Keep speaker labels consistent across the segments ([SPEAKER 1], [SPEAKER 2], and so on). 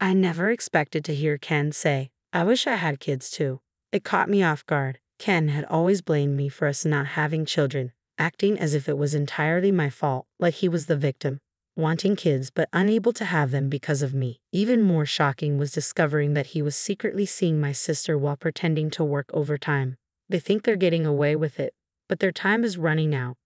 [SPEAKER 1] I never expected to hear Ken say, "I wish I had kids too." It caught me off guard. Ken had always blamed me for us not having children, acting as if it was entirely my fault, like he was the victim, wanting kids but unable to have them because of me. Even more shocking was discovering that he was secretly seeing my sister while pretending to work overtime. They think they're getting away with it, but their time is running out.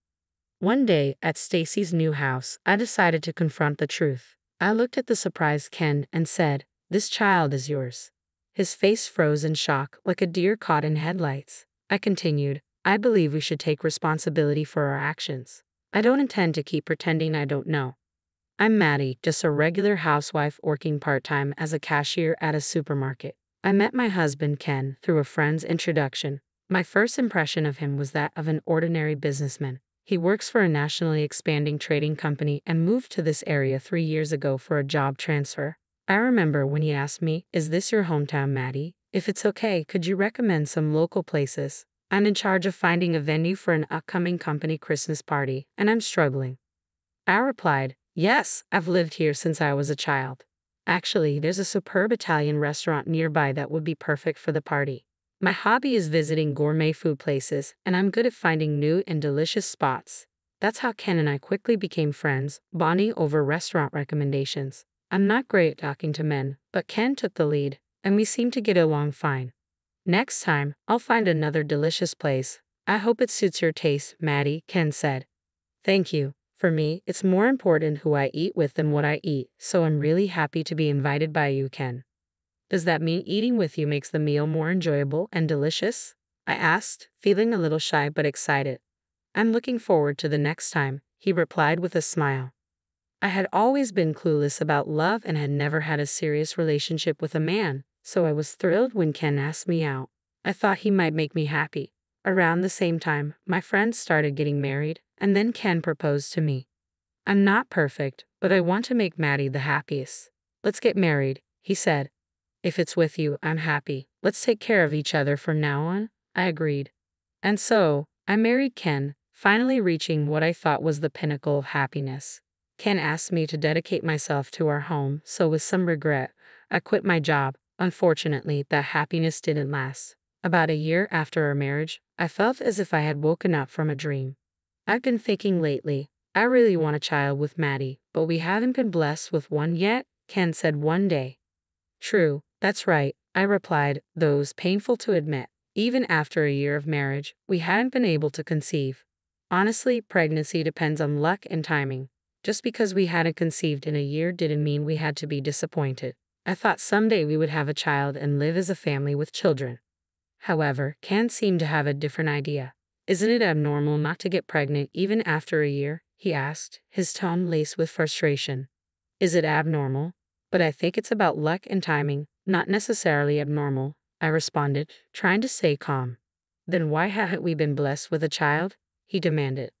[SPEAKER 1] One day, at Stacey's new house, I decided to confront the truth. I looked at the surprised Ken and said, "This child is yours." His face froze in shock, like a deer caught in headlights. I continued, "I believe we should take responsibility for our actions. I don't intend to keep pretending I don't know. I'm Maddie, just a regular housewife working part-time as a cashier at a supermarket. I met my husband, Ken, through a friend's introduction. My first impression of him was that of an ordinary businessman. He works for a nationally expanding trading company and moved to this area 3 years ago for a job transfer. I remember when he asked me, 'Is this your hometown, Maddie? If it's okay, could you recommend some local places? I'm in charge of finding a venue for an upcoming company Christmas party, and I'm struggling.' I replied, 'Yes, I've lived here since I was a child. Actually, there's a superb Italian restaurant nearby that would be perfect for the party. My hobby is visiting gourmet food places, and I'm good at finding new and delicious spots.' That's how Ken and I quickly became friends, bonding over restaurant recommendations. I'm not great at talking to men, but Ken took the lead, and we seem to get along fine. Next time, I'll find another delicious place. I hope it suits your taste, Maddie," Ken said. "Thank you. For me, it's more important who I eat with than what I eat, so I'm really happy to be invited by you, Ken." "Does that mean eating with you makes the meal more enjoyable and delicious?" I asked, feeling a little shy but excited. "I'm looking forward to the next time," he replied with a smile. I had always been clueless about love and had never had a serious relationship with a man, so I was thrilled when Ken asked me out. I thought he might make me happy. Around the same time, my friends started getting married, and then Ken proposed to me. "I'm not perfect, but I want to make Maddie the happiest. Let's get married," he said. "If it's with you, I'm happy. Let's take care of each other from now on," I agreed. And so, I married Ken, finally reaching what I thought was the pinnacle of happiness. Ken asked me to dedicate myself to our home, so with some regret, I quit my job. Unfortunately, that happiness didn't last. About a year after our marriage, I felt as if I had woken up from a dream. "I've been thinking lately, I really want a child with Maddie, but we haven't been blessed with one yet," Ken said one day. "True, that's right," I replied, though it was painful to admit. Even after a year of marriage, we hadn't been able to conceive. Honestly, pregnancy depends on luck and timing. Just because we hadn't conceived in a year didn't mean we had to be disappointed. I thought someday we would have a child and live as a family with children. However, Ken seemed to have a different idea. "Isn't it abnormal not to get pregnant even after a year?" he asked, his tone laced with frustration. "Is it abnormal? But I think it's about luck and timing, not necessarily abnormal," I responded, trying to stay calm. "Then why haven't we been blessed with a child?" he demanded.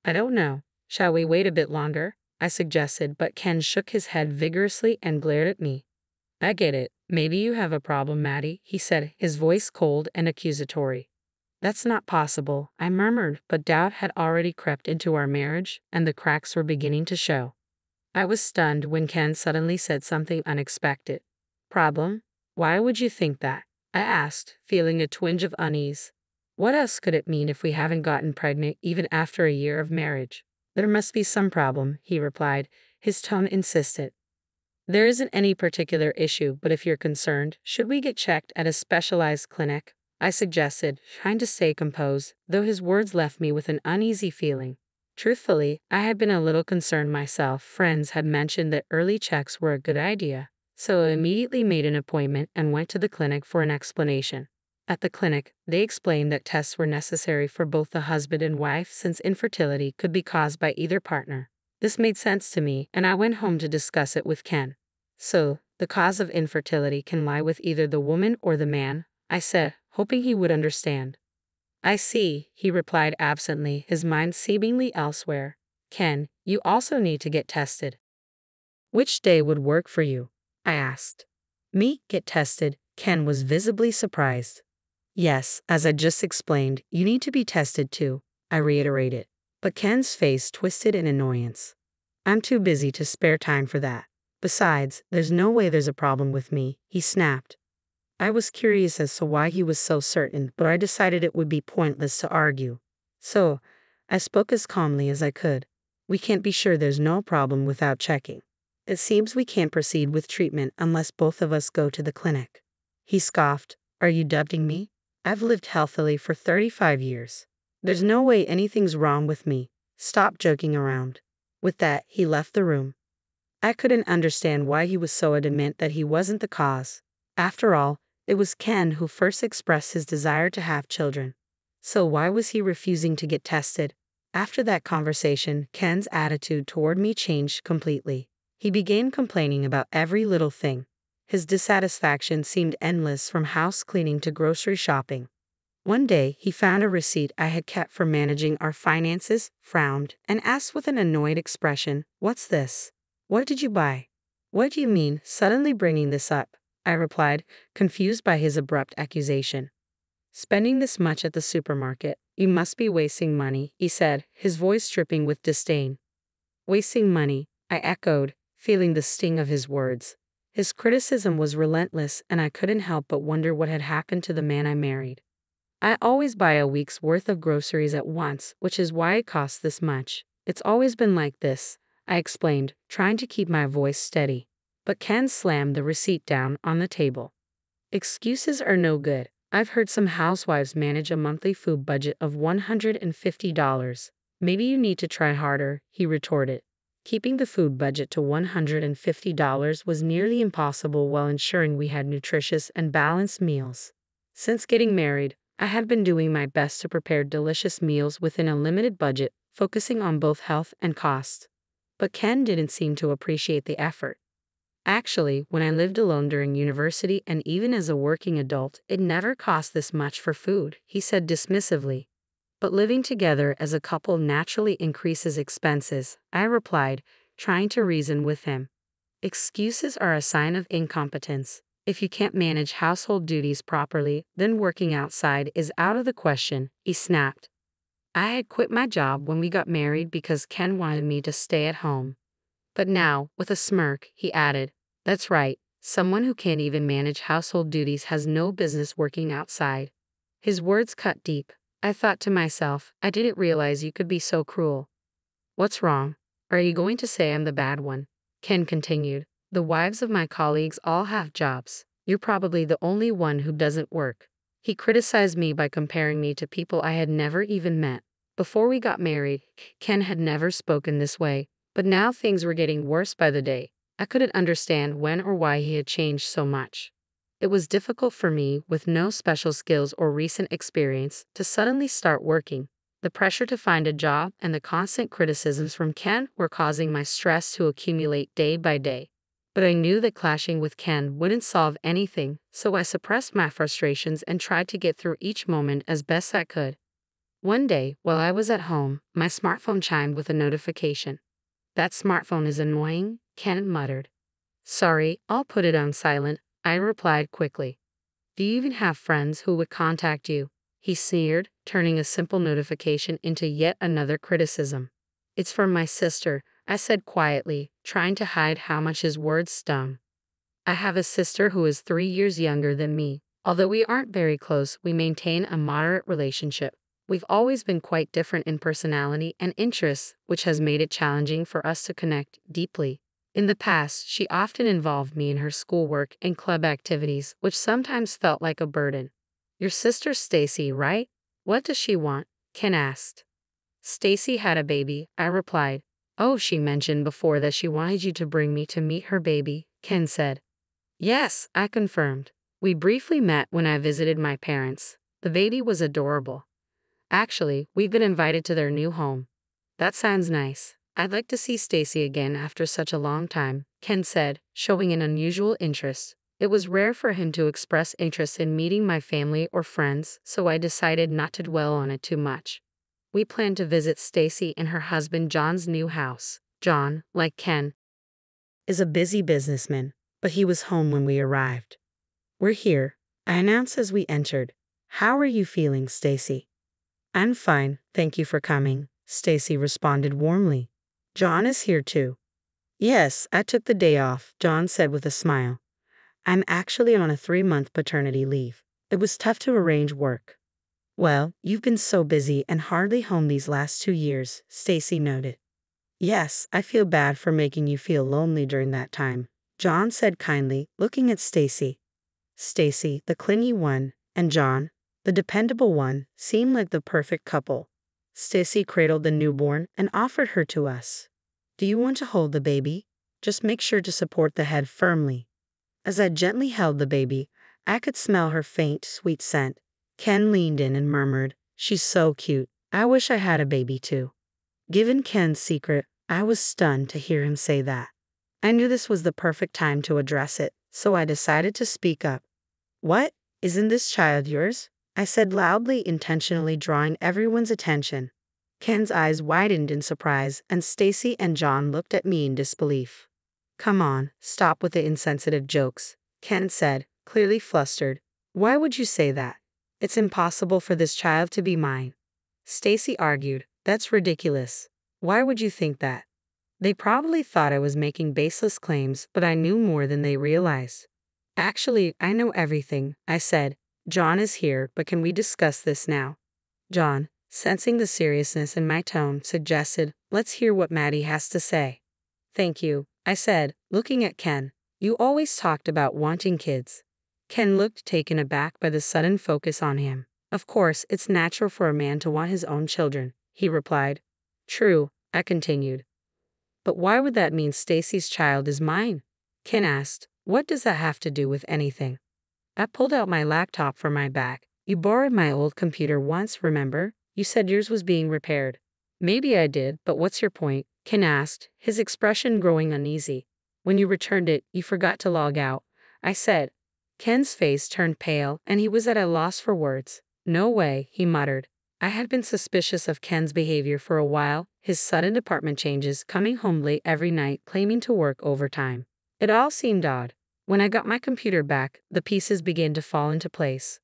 [SPEAKER 1] "I don't know. Shall we wait a bit longer?" I suggested, but Ken shook his head vigorously and glared at me. "I get it. Maybe you have a problem, Maddie," he said, his voice cold and accusatory. "That's not possible," I murmured, but doubt had already crept into our marriage, and the cracks were beginning to show. I was stunned when Ken suddenly said something unexpected. "Problem? Why would you think that?" I asked, feeling a twinge of unease. What else could it mean if we haven't gotten pregnant even after a year of marriage? "There must be some problem," he replied, his tone insistent. "There isn't any particular issue, but if you're concerned, should we get checked at a specialized clinic?" I suggested, trying to stay composed, though his words left me with an uneasy feeling. Truthfully, I had been a little concerned myself. Friends had mentioned that early checks were a good idea, so I immediately made an appointment and went to the clinic for an explanation. At the clinic, they explained that tests were necessary for both the husband and wife since infertility could be caused by either partner. This made sense to me, and I went home to discuss it with Ken. "So, the cause of infertility can lie with either the woman or the man," I said, hoping he would understand. "I see," he replied absently, his mind seemingly elsewhere. "Ken, you also need to get tested." "Which day would work for you?" I asked. "Me get tested?" Ken was visibly surprised. "Yes, as I just explained, you need to be tested too," I reiterated. But Ken's face twisted in annoyance. "I'm too busy to spare time for that. Besides, there's no way there's a problem with me, he snapped. I was curious as to why he was so certain, but I decided it would be pointless to argue. So, I spoke as calmly as I could. We can't be sure there's no problem without checking. It seems we can't proceed with treatment unless both of us go to the clinic. He scoffed. Are you doubting me? I've lived healthily for 35 years. There's no way anything's wrong with me. Stop joking around. With that, he left the room. I couldn't understand why he was so adamant that he wasn't the cause. After all, it was Ken who first expressed his desire to have children. So why was he refusing to get tested? After that conversation, Ken's attitude toward me changed completely. He began complaining about every little thing. His dissatisfaction seemed endless, from house cleaning to grocery shopping. One day, he found a receipt I had kept for managing our finances, frowned, and asked with an annoyed expression, "What's this? What did you buy?" "What do you mean, suddenly bringing this up?" I replied, confused by his abrupt accusation. "Spending this much at the supermarket. You must be wasting money," he said, his voice dripping with disdain. "Wasting money," I echoed, feeling the sting of his words. His criticism was relentless, and I couldn't help but wonder what had happened to the man I married. "I always buy a week's worth of groceries at once, which is why it costs this much. It's always been like this," I explained, trying to keep my voice steady. But Ken slammed the receipt down on the table. "Excuses are no good. I've heard some housewives manage a monthly food budget of $150. Maybe you need to try harder," he retorted. Keeping the food budget to $150 was nearly impossible while ensuring we had nutritious and balanced meals. Since getting married, I had been doing my best to prepare delicious meals within a limited budget, focusing on both health and cost. But Ken didn't seem to appreciate the effort. Actually, when I lived alone during university and even as a working adult, it never cost this much for food, he said dismissively. "But living together as a couple naturally increases expenses," I replied, trying to reason with him. "Excuses are a sign of incompetence. If you can't manage household duties properly, then working outside is out of the question," he snapped. I had quit my job when we got married because Ken wanted me to stay at home. But now, with a smirk, he added, "That's right, someone who can't even manage household duties has no business working outside." His words cut deep. I thought to myself, I didn't realize you could be so cruel. "What's wrong? Are you going to say I'm the bad one?" Ken continued. "The wives of my colleagues all have jobs. You're probably the only one who doesn't work." He criticized me by comparing me to people I had never even met. Before we got married, Ken had never spoken this way, but now things were getting worse by the day. I couldn't understand when or why he had changed so much. It was difficult for me, with no special skills or recent experience, to suddenly start working. The pressure to find a job and the constant criticisms from Ken were causing my stress to accumulate day by day. But I knew that clashing with Ken wouldn't solve anything, so I suppressed my frustrations and tried to get through each moment as best I could. One day, while I was at home, my smartphone chimed with a notification. "That smartphone is annoying," Ken muttered. "Sorry, I'll put it on silent," I replied quickly. "Do you even have friends who would contact you?" He sneered, turning a simple notification into yet another criticism. "It's from my sister," I said quietly, trying to hide how much his words stung. I have a sister who is 3 years younger than me. Although we aren't very close, we maintain a moderate relationship. We've always been quite different in personality and interests, which has made it challenging for us to connect deeply. In the past, she often involved me in her schoolwork and club activities, which sometimes felt like a burden. "Your sister Stacey, right? What does she want?" Ken asked. "Stacey had a baby," I replied. "Oh, she mentioned before that she wanted you to bring me to meet her baby," Ken said. "Yes," I confirmed. "We briefly met when I visited my parents. The baby was adorable. Actually, we've been invited to their new home." "That sounds nice. I'd like to see Stacey again after such a long time," Ken said, showing an unusual interest. It was rare for him to express interest in meeting my family or friends, so I decided not to dwell on it too much. We planned to visit Stacey and her husband John's new house. John, like Ken, is a busy businessman, but he was home when we arrived. "We're here," I announced as we entered. "How are you feeling, Stacey?" "I'm fine, thank you for coming," Stacey responded warmly. "John is here too." Yes, I took the day off, John said with a smile. I'm actually on a 3-month paternity leave. It was tough to arrange work. Well, you've been so busy and hardly home these last 2 years, Stacey noted. Yes, I feel bad for making you feel lonely during that time, John said kindly, looking at Stacey. Stacey, the clingy one, and John, the dependable one, seemed like the perfect couple. Stacey cradled the newborn and offered her to us. Do you want to hold the baby? Just make sure to support the head firmly. As I gently held the baby, I could smell her faint, sweet scent. Ken leaned in and murmured, "She's so cute. I wish I had a baby too." Given Ken's secret, I was stunned to hear him say that. I knew this was the perfect time to address it, so I decided to speak up. What? Isn't this child yours? I said loudly, intentionally drawing everyone's attention. Ken's eyes widened in surprise, and Stacey and John looked at me in disbelief. Come on, stop with the insensitive jokes, Ken said, clearly flustered. Why would you say that? It's impossible for this child to be mine. Stacey argued, that's ridiculous. Why would you think that? They probably thought I was making baseless claims, but I knew more than they realized. Actually, I know everything, I said. John is here, but can we discuss this now? John, sensing the seriousness in my tone, suggested, let's hear what Maddie has to say. Thank you, I said, looking at Ken. You always talked about wanting kids. Ken looked taken aback by the sudden focus on him. Of course, it's natural for a man to want his own children, he replied. True, I continued. But why would that mean Stacey's child is mine? Ken asked. What does that have to do with anything? I pulled out my laptop from my bag. You borrowed my old computer once, remember? You said yours was being repaired. Maybe I did, but what's your point? Ken asked, his expression growing uneasy. When you returned it, you forgot to log out, I said. Ken's face turned pale, and he was at a loss for words. No way, he muttered. I had been suspicious of Ken's behavior for a while, his sudden department changes, coming home late every night, claiming to work overtime. It all seemed odd. When I got my computer back, the pieces began to fall into place.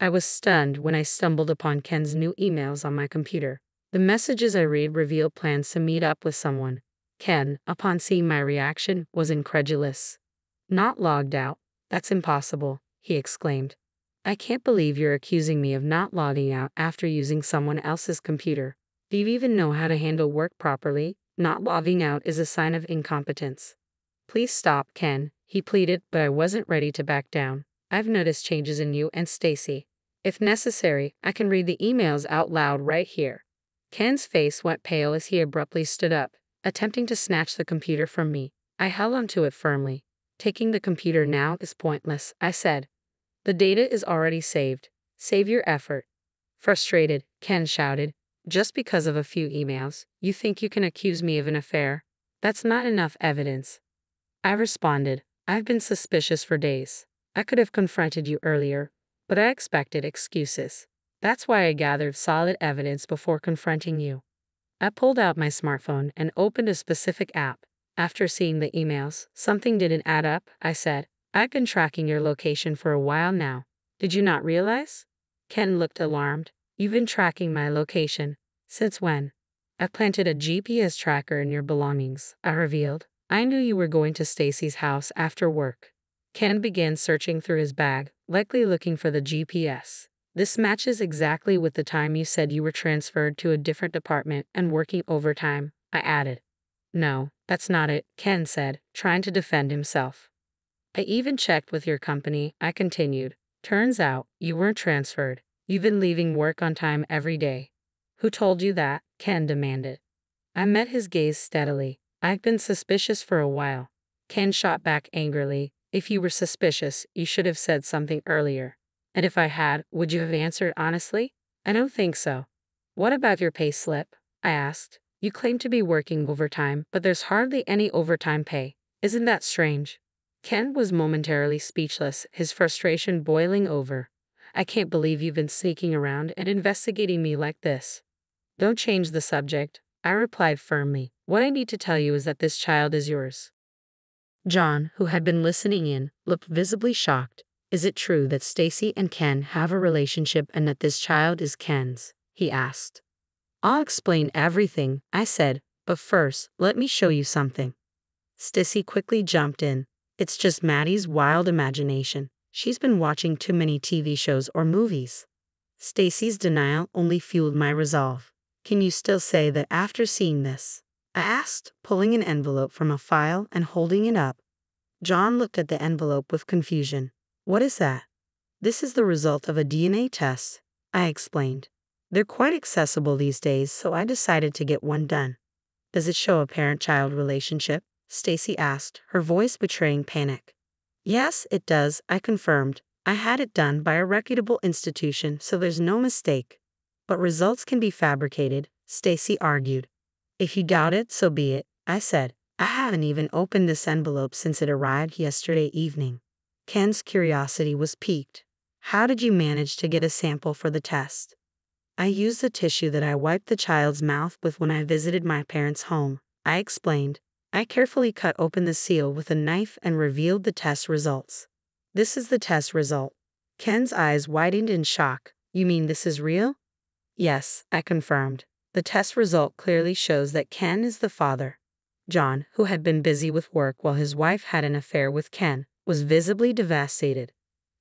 [SPEAKER 1] I was stunned when I stumbled upon Ken's new emails on my computer. The messages I read revealed plans to meet up with someone. Ken, upon seeing my reaction, was incredulous. Not logged out? That's impossible, he exclaimed. I can't believe you're accusing me of not logging out after using someone else's computer. Do you even know how to handle work properly? Not logging out is a sign of incompetence. Please stop, Ken, he pleaded, but I wasn't ready to back down. I've noticed changes in you and Stacey. If necessary, I can read the emails out loud right here. Ken's face went pale as he abruptly stood up, attempting to snatch the computer from me. I held onto it firmly. Taking the computer now is pointless, I said. The data is already saved. Save your effort. Frustrated, Ken shouted. Just because of a few emails, you think you can accuse me of an affair? That's not enough evidence. I responded, I've been suspicious for days. I could have confronted you earlier, but I expected excuses. That's why I gathered solid evidence before confronting you. I pulled out my smartphone and opened a specific app. After seeing the emails, something didn't add up, I said. I've been tracking your location for a while now. Did you not realize? Ken looked alarmed. You've been tracking my location. Since when? I planted a GPS tracker in your belongings, I revealed. I knew you were going to Stacey's house after work. Ken began searching through his bag, likely looking for the GPS. This matches exactly with the time you said you were transferred to a different department and working overtime, I added. No, that's not it, Ken said, trying to defend himself. I even checked with your company, I continued. Turns out, you weren't transferred. You've been leaving work on time every day. Who told you that? Ken demanded. I met his gaze steadily. I've been suspicious for a while. Ken shot back angrily. If you were suspicious, you should have said something earlier. And if I had, would you have answered honestly? I don't think so. What about your pay slip? I asked. You claim to be working overtime, but there's hardly any overtime pay. Isn't that strange? Ken was momentarily speechless, his frustration boiling over. I can't believe you've been sneaking around and investigating me like this. Don't change the subject, I replied firmly. What I need to tell you is that this child is yours. John, who had been listening in, looked visibly shocked. Is it true that Stacey and Ken have a relationship and that this child is Ken's? He asked. I'll explain everything, I said, but first, let me show you something. Stacey quickly jumped in. It's just Maddie's wild imagination. She's been watching too many TV shows or movies. Stacey's denial only fueled my resolve. Can you still say that after seeing this? I asked, pulling an envelope from a file and holding it up. John looked at the envelope with confusion. What is that? This is the result of a DNA test, I explained. They're quite accessible these days, so I decided to get one done. Does it show a parent-child relationship? Stacey asked, her voice betraying panic. Yes, it does, I confirmed. I had it done by a reputable institution, so there's no mistake. But results can be fabricated, Stacey argued. If you doubt it, so be it, I said. I haven't even opened this envelope since it arrived yesterday evening. Ken's curiosity was piqued. How did you manage to get a sample for the test? I used the tissue that I wiped the child's mouth with when I visited my parents' home, I explained. I carefully cut open the seal with a knife and revealed the test results. This is the test result. Ken's eyes widened in shock. You mean this is real? Yes, I confirmed. The test result clearly shows that Ken is the father. John, who had been busy with work while his wife had an affair with Ken, was visibly devastated.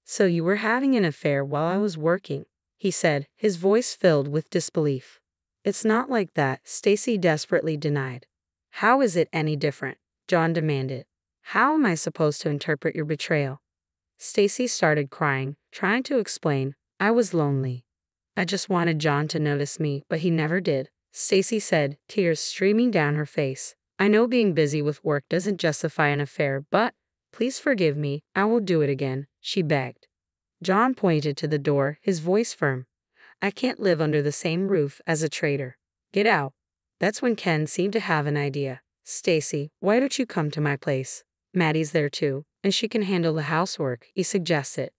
[SPEAKER 1] So you were having an affair while I was working, he said, his voice filled with disbelief. It's not like that, Stacey desperately denied. How is it any different? John demanded. How am I supposed to interpret your betrayal? Stacey started crying, trying to explain. I was lonely. I just wanted John to notice me, but he never did, Stacey said, tears streaming down her face. I know being busy with work doesn't justify an affair, but please forgive me, I will do it again, she begged. John pointed to the door, his voice firm. I can't live under the same roof as a traitor. Get out. That's when Ken seemed to have an idea. Stacey, why don't you come to my place? Maddie's there too, and she can handle the housework, he suggested.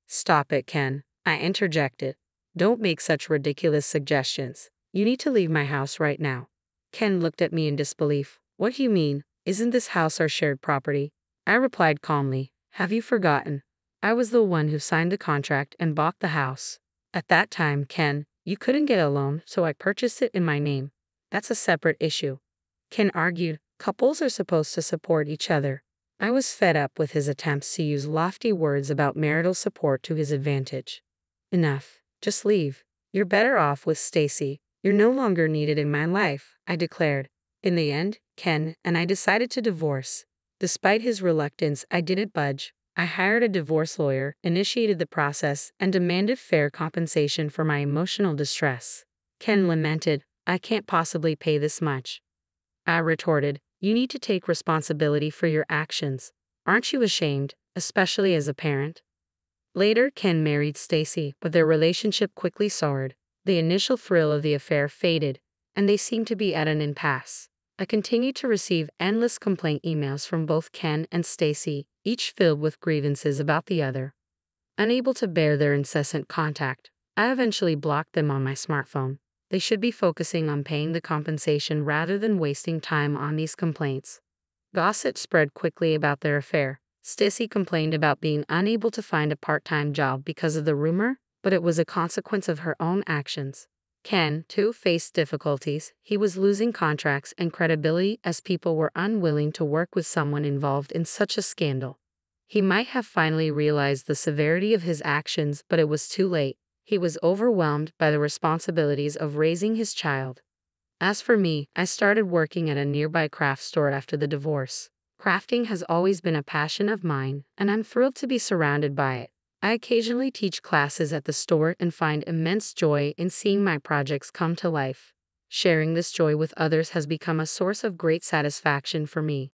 [SPEAKER 1] Stop it, Ken, I interjected. Don't make such ridiculous suggestions. You need to leave my house right now. Ken looked at me in disbelief. What do you mean? Isn't this house our shared property? I replied calmly. Have you forgotten? I was the one who signed the contract and bought the house. At that time, Ken, you couldn't get a loan, so I purchased it in my name. That's a separate issue. Ken argued. Couples are supposed to support each other. I was fed up with his attempts to use lofty words about marital support to his advantage. Enough. Just leave. You're better off with Stacey. You're no longer needed in my life, I declared. In the end, Ken and I decided to divorce. Despite his reluctance, I didn't budge. I hired a divorce lawyer, initiated the process, and demanded fair compensation for my emotional distress. Ken lamented, I can't possibly pay this much. I retorted, you need to take responsibility for your actions. Aren't you ashamed, especially as a parent? Later, Ken married Stacey, but their relationship quickly soured. The initial thrill of the affair faded, and they seemed to be at an impasse. I continued to receive endless complaint emails from both Ken and Stacey, each filled with grievances about the other. Unable to bear their incessant contact, I eventually blocked them on my smartphone. They should be focusing on paying the compensation rather than wasting time on these complaints. Gossip spread quickly about their affair. Stacey complained about being unable to find a part-time job because of the rumor, but it was a consequence of her own actions. Ken, too, faced difficulties. He was losing contracts and credibility as people were unwilling to work with someone involved in such a scandal. He might have finally realized the severity of his actions, but it was too late. He was overwhelmed by the responsibilities of raising his child. As for me, I started working at a nearby craft store after the divorce. Crafting has always been a passion of mine, and I'm thrilled to be surrounded by it. I occasionally teach classes at the store and find immense joy in seeing my projects come to life. Sharing this joy with others has become a source of great satisfaction for me.